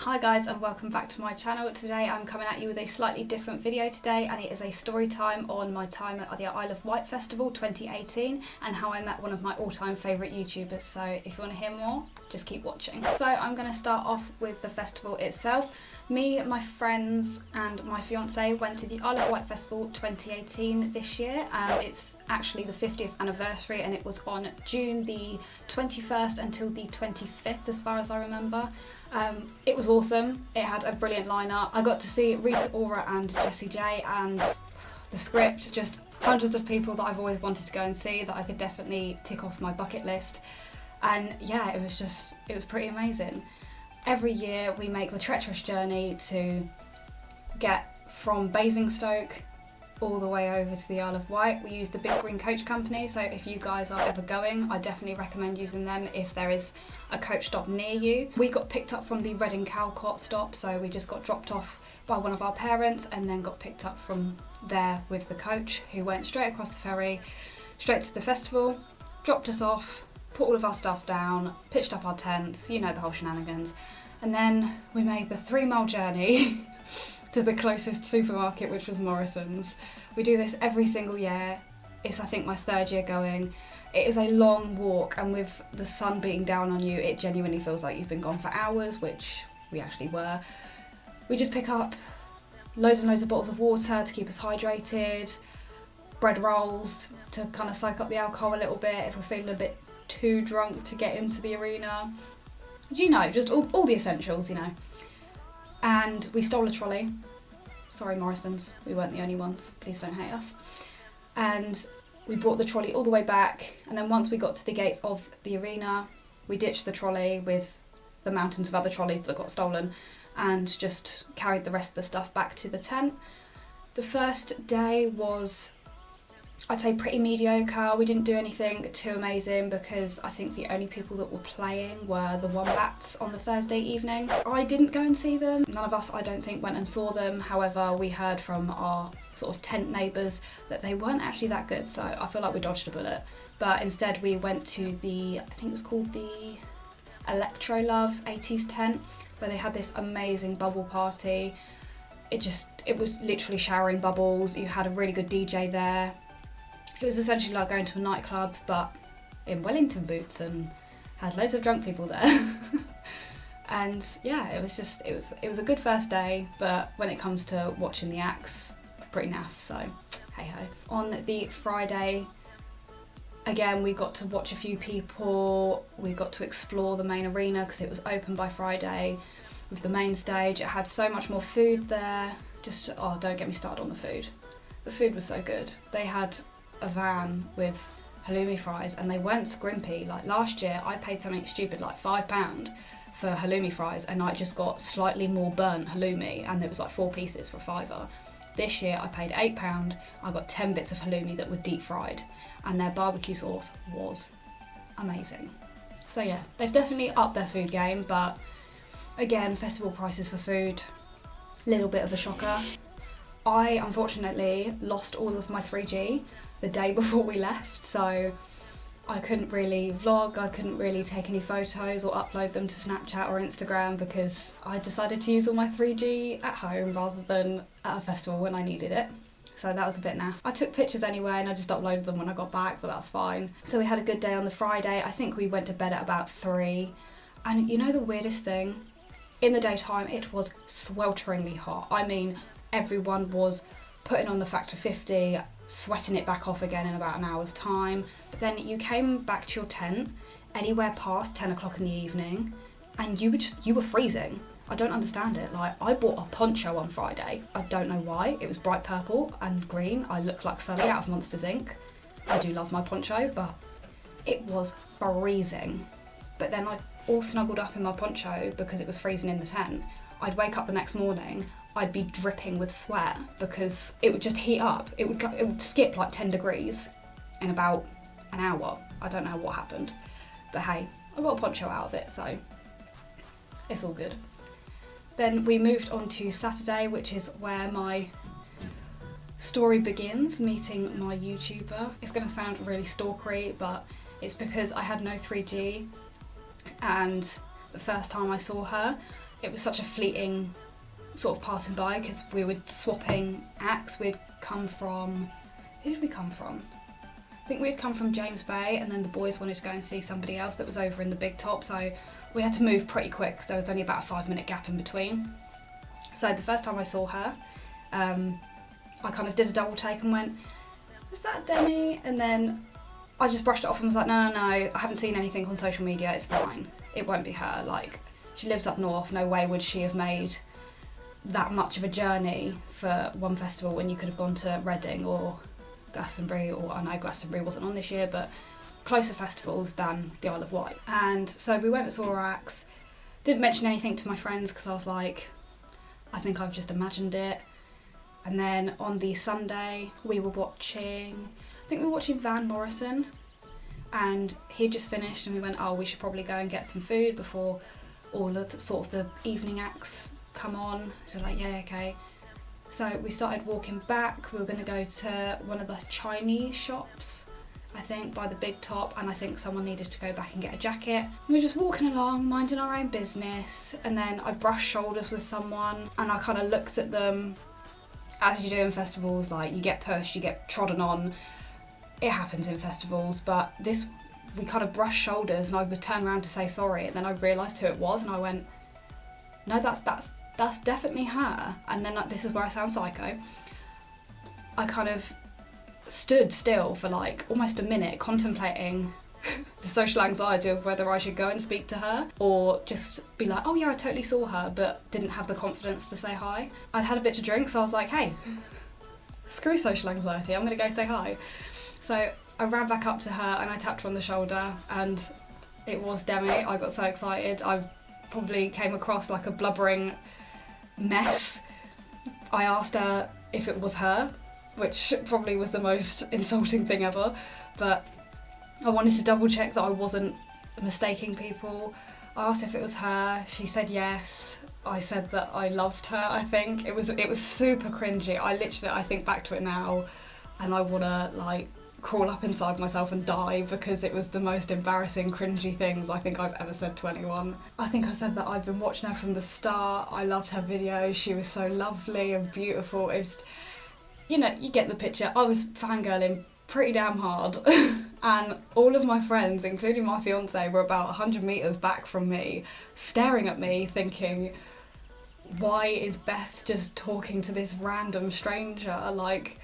Hi guys, and welcome back to my channel. Today I'm coming at you with a slightly different video today, and it is a story time on my time at the Isle of Wight Festival 2018 and how I met one of my all-time favourite YouTubers. So if you want to hear more, just keep watching. So I'm going to start off with the festival itself. Me, my friends and my fiance went to the Isle of Wight Festival 2018 this year. It's actually the 50th anniversary and it was on June the 21st until the 25th as far as I remember. It was awesome. It had a brilliant lineup. I got to see Rita Ora and Jessie J, and the script, just hundreds of people that I've always wanted to go and see that I could definitely tick off my bucket list. And yeah, it was pretty amazing. Every year we make the treacherous journey to get from Basingstoke all the way over to the Isle of Wight. We use the Big Green Coach Company, so if you guys are ever going, I definitely recommend using them if there is a coach stop near you. We got picked up from the Reading Calcott stop, so we just got dropped off by one of our parents and then got picked up from there with the coach, who went straight across the ferry, straight to the festival, dropped us off, put all of our stuff down, pitched up our tents, you know the whole shenanigans. And then we made the 3-mile journey to the closest supermarket, which was Morrison's. We do this every single year. It's, I think, my 3rd year going. It is a long walk, and with the sun beating down on you, it genuinely feels like you've been gone for hours, which we actually were. We just pick up loads and loads of bottles of water to keep us hydrated, bread rolls to kind of soak up the alcohol a little bit if we're feeling a bit too drunk to get into the arena. You know, just all the essentials, you know. And we stole a trolley. Sorry, Morrison's, we weren't the only ones, please don't hate us. And we brought the trolley all the way back, and then once we got to the gates of the arena, we ditched the trolley with the mountains of other trolleys that got stolen and just carried the rest of the stuff back to the tent. The first day was, I'd say, pretty mediocre. We didn't do anything too amazing because I think the only people that were playing were the Wombats on the Thursday evening. I didn't go and see them. None of us, I don't think, went and saw them. However, we heard from our sort of tent neighbours that they weren't actually that good, so I feel like we dodged a bullet. But instead we went to the, I think it was called the Electro Love 80s tent, where they had this amazing bubble party. It was literally showering bubbles. You had a really good DJ there. It was essentially like going to a nightclub, but in Wellington boots, and had loads of drunk people there. And yeah, it was a good first day, but when it comes to watching the acts, pretty naff, so hey ho. On the Friday, again, we got to watch a few people. We got to explore the main arena because it was open by Friday with the main stage. It had so much more food there. Just, oh, don't get me started on the food. The food was so good. They had a van with halloumi fries and they weren't scrimpy. Like last year I paid something stupid like £5 for halloumi fries and I just got slightly more burnt halloumi, and it was like 4 pieces for a £5. This year I paid £8, I got 10 bits of halloumi that were deep fried, and their barbecue sauce was amazing. So yeah, they've definitely upped their food game, but again, festival prices for food, little bit of a shocker. I unfortunately lost all of my 3G the day before we left, so I couldn't really vlog, I couldn't really take any photos or upload them to Snapchat or Instagram because I decided to use all my 3G at home rather than at a festival when I needed it. So that was a bit naff. I took pictures anyway and I just uploaded them when I got back, but that's fine. So we had a good day on the Friday. I think we went to bed at about 3. And you know the weirdest thing? In the daytime it was swelteringly hot. I mean, everyone was putting on the factor 50, sweating it back off again in about an hour's time. But then you came back to your tent anywhere past 10 o'clock in the evening and you were freezing. I don't understand it. Like, I bought a poncho on Friday. I don't know why. It was bright purple and green. I looked like Sully out of Monsters Inc. I do love my poncho, but it was freezing. But then I all snuggled up in my poncho because it was freezing in the tent. I'd wake up the next morning, I'd be dripping with sweat because it would just heat up. It would skip like 10 degrees in about an hour. I don't know what happened, but hey, I got a poncho out of it, so it's all good. Then we moved on to Saturday, which is where my story begins, meeting my YouTuber. It's gonna sound really stalkery, but it's because I had no 3G, and the first time I saw her, it was such a fleeting sort of passing by because we were swapping acts. We'd come from, who did we come from? I think we'd come from James Bay, and then the boys wanted to go and see somebody else that was over in the Big Top, so we had to move pretty quick because there was only about a 5-minute gap in between. So the first time I saw her, I kind of did a double take and went, is that Demi? And then I just brushed it off and was like, no, I haven't seen anything on social media, it's fine. It won't be her. Like, she lives up north, no way would she have made that much of a journey for one festival when you could have gone to Reading or Glastonbury, or I know Glastonbury wasn't on this year, but closer festivals than the Isle of Wight. And so we went and saw her acts. Didn't mention anything to my friends because I was like, I think I've just imagined it. And then on the Sunday we were watching, I think we were watching Van Morrison, and he'd just finished and we went, oh, we should probably go and get some food before all of the, sort of the evening acts come on. So like, yeah, okay. So we started walking back. We were going to go to one of the Chinese shops, I think, by the Big Top, and I think someone needed to go back and get a jacket. We were just walking along, minding our own business, and then I brushed shoulders with someone and I kind of looked at them. As you do in festivals, like, you get pushed, you get trodden on. It happens in festivals, but this, we kind of brushed shoulders and I would turn around to say sorry, and then I realised who it was and I went, no, that's definitely her. And then, like, this is where I sound psycho. I kind of stood still for like almost a minute contemplating the social anxiety of whether I should go and speak to her or just be like, oh yeah, I totally saw her, but didn't have the confidence to say hi. I'd had a bit to drink, so I was like, hey, screw social anxiety, I'm gonna go say hi. So I ran back up to her and I tapped her on the shoulder, and it was Demi. I got so excited. I probably came across like a blubbering mess. I asked her if it was her, which probably was the most insulting thing ever, but I wanted to double check that I wasn't mistaking people. I asked if it was her, she said yes. I said that I loved her, I think. It was super cringy. I think back to it now and I wanna like crawl up inside myself and die because it was the most embarrassing, cringy things I think I've ever said to anyone. I think I said that I've been watching her from the start. I loved her videos, she was so lovely and beautiful. It was, you know, you get the picture. I was fangirling pretty damn hard and all of my friends, including my fiance, were about 100 metres back from me, staring at me thinking, why is Beth just talking to this random stranger? Like,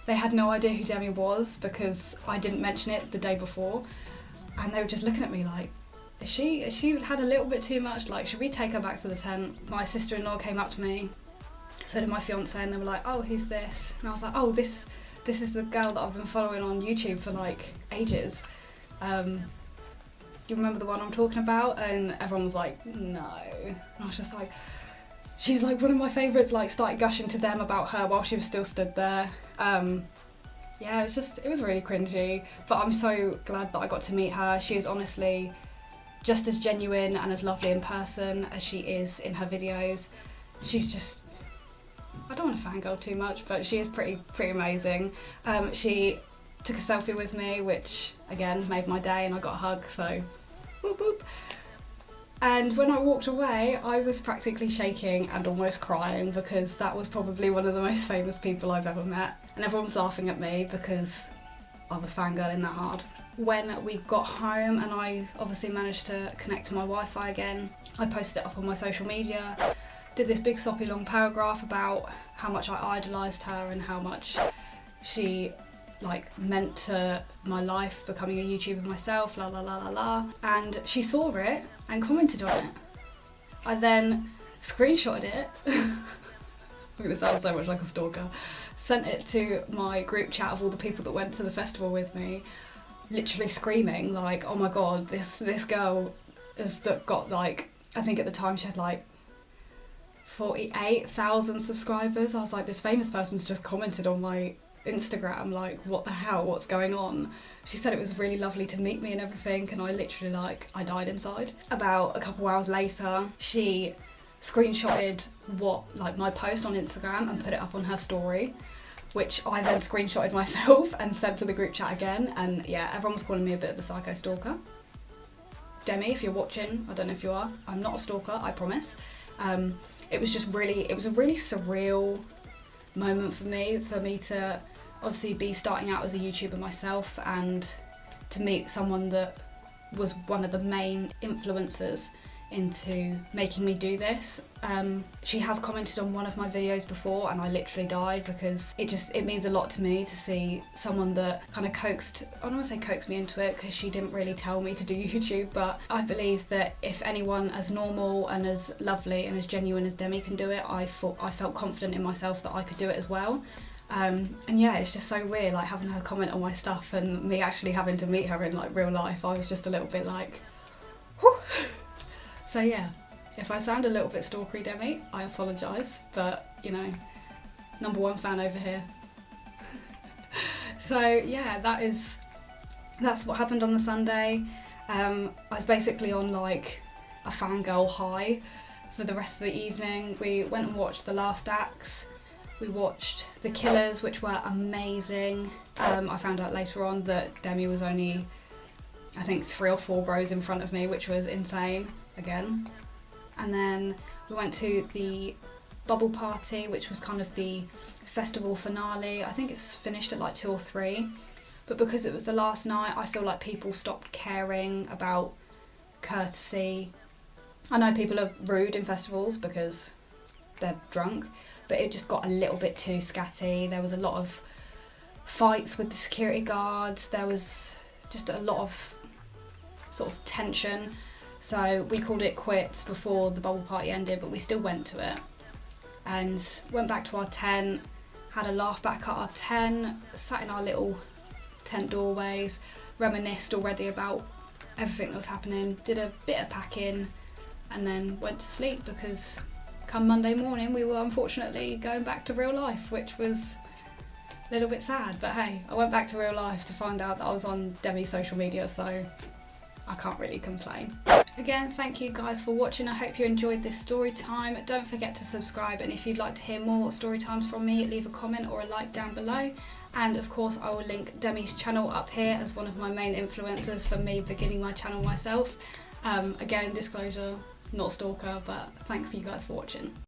they had no idea who Demi was because I didn't mention it the day before, and they were just looking at me like, has she had a little bit too much? Like, should we take her back to the tent? My sister-in-law came up to me, so did my fiance, and they were like, oh, who's this? And I was like, oh, this is the girl that I've been following on YouTube for like ages. Do you remember the one I'm talking about? And everyone was like, no. And I was just like, she's like one of my favourites, like started gushing to them about her while she was still stood there. Yeah, it was really cringy, but I'm so glad that I got to meet her. She is honestly just as genuine and as lovely in person as she is in her videos. She's just, I don't want to fangirl too much, but she is pretty amazing. She took a selfie with me, which again made my day, and I got a hug, so whoop whoop. And when I walked away, I was practically shaking and almost crying because that was probably one of the most famous people I've ever met. And everyone was laughing at me because I was fangirling that hard. When we got home and I obviously managed to connect to my Wi-Fi again, I posted it up on my social media, did this big soppy long paragraph about how much I idolised her and how much she like meant to my life becoming a YouTuber myself, la la la la la. And she saw it and commented on it. I then screenshotted it. I'm gonna sound so much like a stalker. Sent it to my group chat of all the people that went to the festival with me, literally screaming like, oh my god, this girl has got like, I think at the time she had like 48,000 subscribers. I was like, this famous person's just commented on my Instagram, like, what the hell, what's going on? She said it was really lovely to meet me and everything, and I literally like, I died inside. About a couple hours later, she screenshotted my post on Instagram and put it up on her story, which I then screenshotted myself and sent to the group chat again, and yeah, everyone was calling me a bit of a psycho stalker. Demi, if you're watching, I don't know if you are, I'm not a stalker, I promise. It was a really surreal moment for me to obviously be starting out as a YouTuber myself and to meet someone that was one of the main influencers into making me do this. She has commented on one of my videos before and I literally died, because it means a lot to me to see someone that kind of I don't want to say coaxed me into it, because she didn't really tell me to do YouTube, but I believe that if anyone as normal and as lovely and as genuine as Demi can do it, I felt confident in myself that I could do it as well. And yeah, it's just so weird, like having her comment on my stuff and me actually having to meet her in like real life. I was just a little bit like, whew. So yeah, if I sound a little bit stalkery, Demi, I apologise, but you know, #1 fan over here. So yeah, that's what happened on the Sunday. I was basically on like a fangirl high for the rest of the evening. We went and watched the last acts. We watched The Killers, which were amazing. I found out later on that Demi was only, I think, 3 or 4 rows in front of me, which was insane again. And then we went to the bubble party, which was kind of the festival finale. I think it's finished at like 2 or 3, but because it was the last night, I feel like people stopped caring about courtesy. I know people are rude in festivals because they're drunk, but it just got a little bit too scatty. There was a lot of fights with the security guards. There was just a lot of sort of tension. So we called it quits before the bubble party ended, but we still went to it and went back to our tent, had a laugh back at our tent, sat in our little tent doorways, reminisced already about everything that was happening, did a bit of packing, and then went to sleep, because come Monday morning we were unfortunately going back to real life, which was a little bit sad. But hey, I went back to real life to find out that I was on Demi's social media, so I can't really complain. Again, thank you guys for watching. I hope you enjoyed this story time. Don't forget to subscribe, and if you'd like to hear more story times from me, leave a comment or a like down below. And of course I will link Demi's channel up here as one of my main influencers for me beginning my channel myself. Again, disclosure, not stalker, but thanks you guys for watching.